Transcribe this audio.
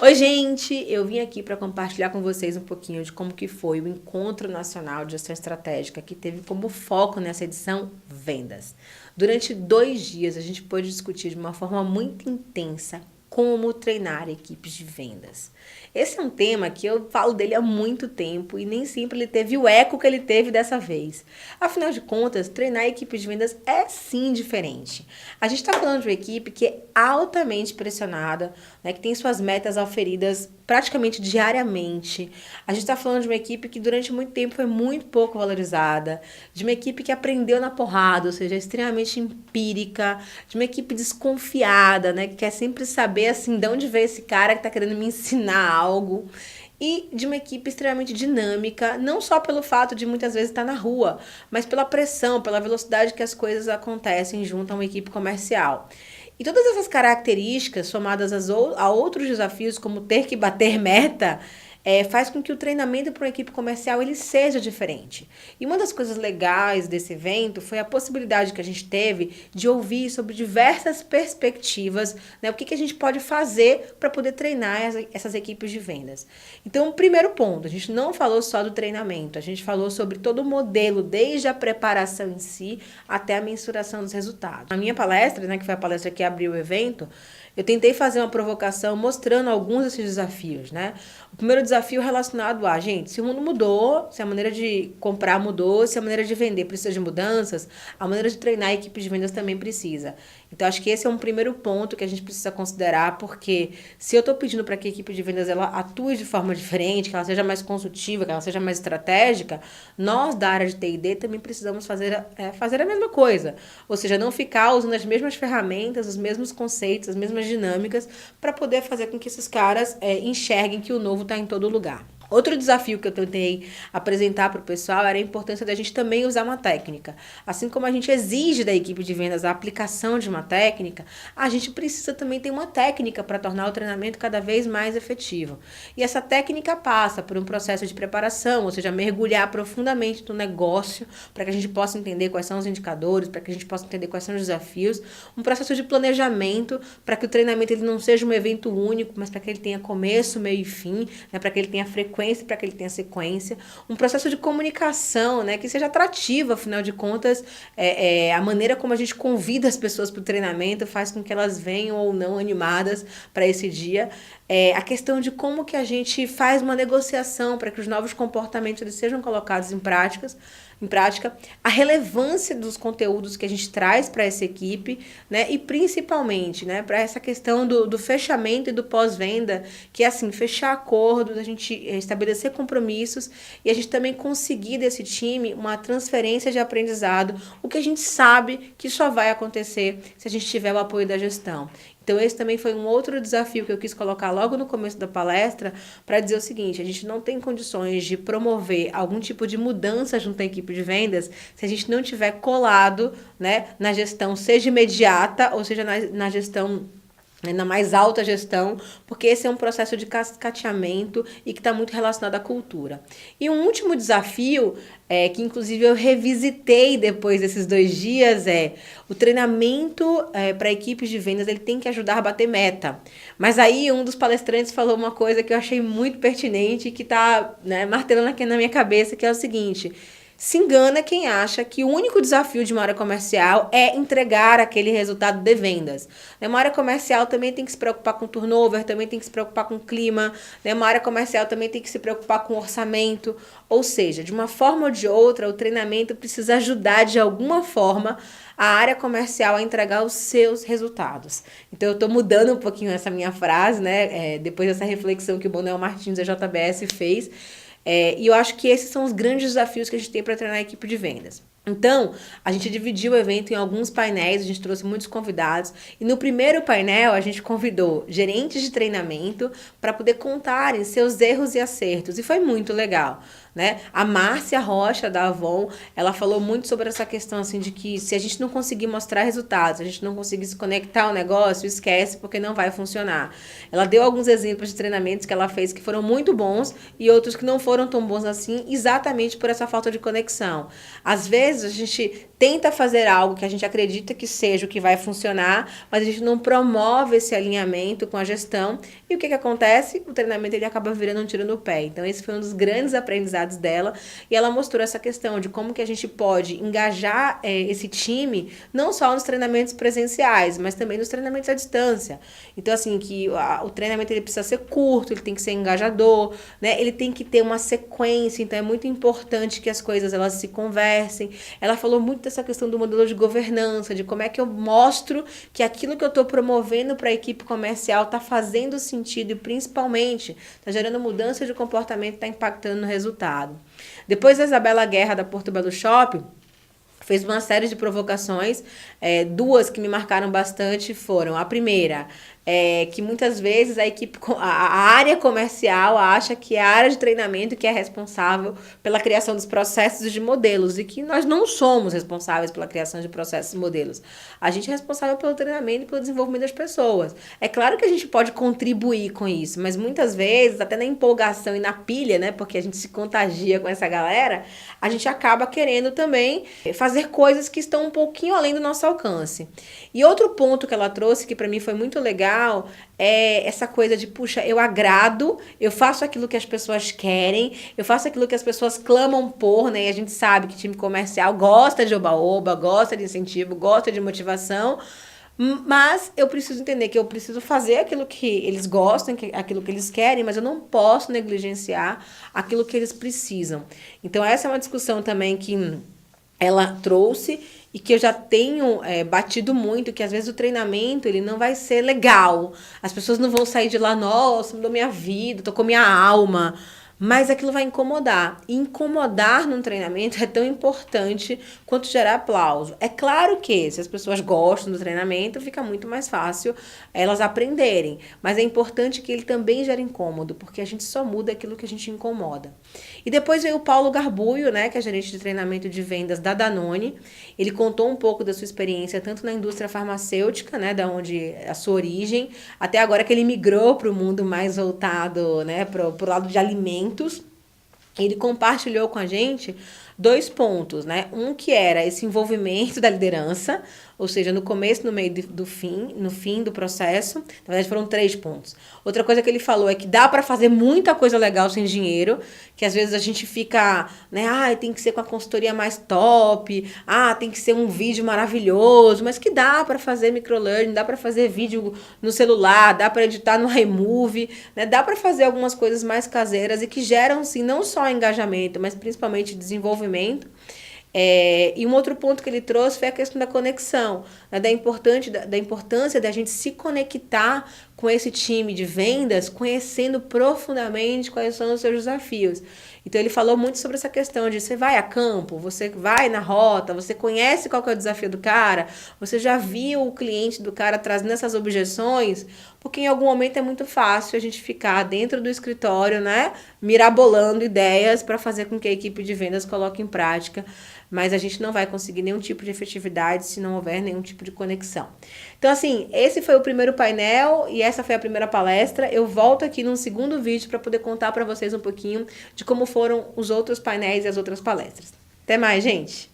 Oi, gente! Eu vim aqui para compartilhar com vocês um pouquinho de como que foi o Encontro Nacional de Gestão Estratégica, que teve como foco nessa edição vendas. Durante 2 dias, a gente pôde discutir de uma forma muito intensa como treinar equipes de vendas. Esse é um tema que eu falo dele há muito tempo e nem sempre ele teve o eco que ele teve dessa vez. Afinal de contas, treinar equipes de vendas é sim diferente. A gente está falando de uma equipe que é altamente pressionada, né, que tem suas metas auferidas praticamente diariamente. A gente está falando de uma equipe que durante muito tempo foi muito pouco valorizada, de uma equipe que aprendeu na porrada, ou seja, extremamente empírica, de uma equipe desconfiada, né, que quer sempre saber assim, de onde veio esse cara que está querendo me ensinar algo. E de uma equipe extremamente dinâmica, não só pelo fato de muitas vezes estar na rua, mas pela pressão, pela velocidade que as coisas acontecem junto a uma equipe comercial. E todas essas características, somadas a outros desafios, como ter que bater meta, faz com que o treinamento para uma equipe comercial ele seja diferente. E uma das coisas legais desse evento foi a possibilidade que a gente teve de ouvir sobre diversas perspectivas, né, o que a gente pode fazer para poder treinar essas equipes de vendas. Então, primeiro ponto, a gente não falou só do treinamento, a gente falou sobre todo o modelo, desde a preparação em si até a mensuração dos resultados. Na minha palestra, né, que foi a palestra que abriu o evento, eu tentei fazer uma provocação mostrando alguns desses desafios, né? O primeiro desafio relacionado a, gente, se o mundo mudou, se a maneira de comprar mudou, se a maneira de vender precisa de mudanças, a maneira de treinar a equipe de vendas também precisa. Então, acho que esse é um primeiro ponto que a gente precisa considerar, porque se eu estou pedindo para que a equipe de vendas ela atue de forma diferente, que ela seja mais consultiva, que ela seja mais estratégica, nós da área de T&D também precisamos fazer a mesma coisa. Ou seja, não ficar usando as mesmas ferramentas, os mesmos conceitos, as mesmas dinâmicas para poder fazer com que esses caras enxerguem que o novo está em todo lugar. Outro desafio que eu tentei apresentar para o pessoal era a importância da gente também usar uma técnica. Assim como a gente exige da equipe de vendas a aplicação de uma técnica, a gente precisa também ter uma técnica para tornar o treinamento cada vez mais efetivo. E essa técnica passa por um processo de preparação, ou seja, mergulhar profundamente no negócio para que a gente possa entender quais são os indicadores, para que a gente possa entender quais são os desafios, um processo de planejamento para que o treinamento ele não seja um evento único, mas para que ele tenha começo, meio e fim, né, para que ele tenha frequência, para que ele tenha sequência, um processo de comunicação, né, que seja atrativo, afinal de contas, a maneira como a gente convida as pessoas para o treinamento faz com que elas venham ou não animadas para esse dia. A questão de como que a gente faz uma negociação para que os novos comportamentos eles sejam colocados em prática, a relevância dos conteúdos que a gente traz para essa equipe, né, e principalmente, né, para essa questão do fechamento e do pós-venda, que é assim, fechar acordos, a gente estabelecer compromissos e a gente também conseguir desse time uma transferência de aprendizado, o que a gente sabe que só vai acontecer se a gente tiver o apoio da gestão. Então, esse também foi um outro desafio que eu quis colocar logo no começo da palestra para dizer o seguinte, a gente não tem condições de promover algum tipo de mudança junto à equipe de vendas se a gente não tiver colado, né, na gestão, seja imediata ou seja na gestão, na mais alta gestão, porque esse é um processo de cascateamento e que está muito relacionado à cultura. E um último desafio, que inclusive eu revisitei depois desses 2 dias, o treinamento para equipes de vendas, ele tem que ajudar a bater meta. Mas aí um dos palestrantes falou uma coisa que eu achei muito pertinente e que está, né, martelando aqui na minha cabeça, que é o seguinte: se engana quem acha que o único desafio de uma área comercial é entregar aquele resultado de vendas. Uma área comercial também tem que se preocupar com turnover, também tem que se preocupar com clima, uma área comercial também tem que se preocupar com orçamento. Ou seja, de uma forma ou de outra, o treinamento precisa ajudar de alguma forma a área comercial a entregar os seus resultados. Então, eu estou mudando um pouquinho essa minha frase, né? Depois dessa reflexão que o Bonel Martins da JBS fez. E eu acho que esses são os grandes desafios que a gente tem para treinar a equipe de vendas. Então, a gente dividiu o evento em alguns painéis, a gente trouxe muitos convidados. E no primeiro painel, a gente convidou gerentes de treinamento para poder contarem seus erros e acertos. E foi muito legal, né? A Márcia Rocha, da Avon, ela falou muito sobre essa questão assim, de que se a gente não conseguir mostrar resultados, se a gente não conseguir se conectar ao negócio, esquece, porque não vai funcionar. Ela deu alguns exemplos de treinamentos que ela fez que foram muito bons e outros que não foram tão bons assim, exatamente por essa falta de conexão. Às vezes, a gente tenta fazer algo que a gente acredita que seja o que vai funcionar, mas a gente não promove esse alinhamento com a gestão E o que acontece? O treinamento ele acaba virando um tiro no pé. Então esse foi um dos grandes aprendizados dela e ela mostrou essa questão de como que a gente pode engajar esse time, não só nos treinamentos presenciais, mas também nos treinamentos à distância. Então assim, que o treinamento ele precisa ser curto, ele tem que ser engajador, né? Ele tem que ter uma sequência, então é muito importante que as coisas elas se conversem. Ela falou muito dessa questão do modelo de governança, de como é que eu mostro que aquilo que eu estou promovendo para a equipe comercial está fazendo sentido e principalmente está gerando mudança de comportamento, está impactando no resultado. Depois da Isabela Guerra da Porto Belo Shopping, fez uma série de provocações, duas que me marcaram bastante foram, a primeira, que muitas vezes a área comercial acha que é a área de treinamento que é responsável pela criação dos processos e de modelos, e que nós não somos responsáveis pela criação de processos e modelos. A gente é responsável pelo treinamento e pelo desenvolvimento das pessoas. É claro que a gente pode contribuir com isso, mas muitas vezes, até na empolgação e na pilha, né, porque a gente se contagia com essa galera, a gente acaba querendo também fazer coisas que estão um pouquinho além do nosso alcance. E outro ponto que ela trouxe, que para mim foi muito legal, é essa coisa de, puxa, eu agrado, eu faço aquilo que as pessoas querem, eu faço aquilo que as pessoas clamam por, né? E a gente sabe que time comercial gosta de oba-oba, gosta de incentivo, gosta de motivação, mas eu preciso entender que eu preciso fazer aquilo que eles gostam, aquilo que eles querem, mas eu não posso negligenciar aquilo que eles precisam. Então essa é uma discussão também que ela trouxe e que eu já tenho batido muito, que às vezes o treinamento ele não vai ser legal. As pessoas não vão sair de lá, nossa, mudou minha vida, tocou minha alma. Mas aquilo vai incomodar. E incomodar num treinamento é tão importante quanto gerar aplauso. É claro que se as pessoas gostam do treinamento, fica muito mais fácil elas aprenderem. Mas é importante que ele também gere incômodo, porque a gente só muda aquilo que a gente incomoda. E depois veio o Paulo Garbuio, né, que é gerente de treinamento de vendas da Danone. Ele contou um pouco da sua experiência, tanto na indústria farmacêutica, né, da onde a sua origem, até agora que ele migrou para o mundo mais voltado, né, para o lado de alimentos. Ele compartilhou com a gente 2 pontos, né? Um que era esse envolvimento da liderança, ou seja, no começo, no meio do fim, no fim do processo. Na verdade, foram 3 pontos. Outra coisa que ele falou é que dá para fazer muita coisa legal sem dinheiro, que às vezes a gente fica, né? Tem que ser com a consultoria mais top, tem que ser um vídeo maravilhoso, mas que dá para fazer microlearning, dá para fazer vídeo no celular, dá para editar no iMovie, né? Dá para fazer algumas coisas mais caseiras e que geram, sim, não só engajamento, mas principalmente desenvolvimento. E um outro ponto que ele trouxe foi a questão da conexão, né, da importância da gente se conectar com esse time de vendas, conhecendo profundamente quais são os seus desafios. Então ele falou muito sobre essa questão de você vai a campo, você vai na rota, você conhece qual que é o desafio do cara, você já viu o cliente do cara trazendo essas objeções, porque em algum momento é muito fácil a gente ficar dentro do escritório, né, mirabolando ideias para fazer com que a equipe de vendas coloque em prática, mas a gente não vai conseguir nenhum tipo de efetividade se não houver nenhum tipo de conexão. Então, assim, esse foi o primeiro painel e essa foi a primeira palestra. Eu volto aqui num segundo vídeo para poder contar para vocês um pouquinho de como foram os outros painéis e as outras palestras. Até mais, gente!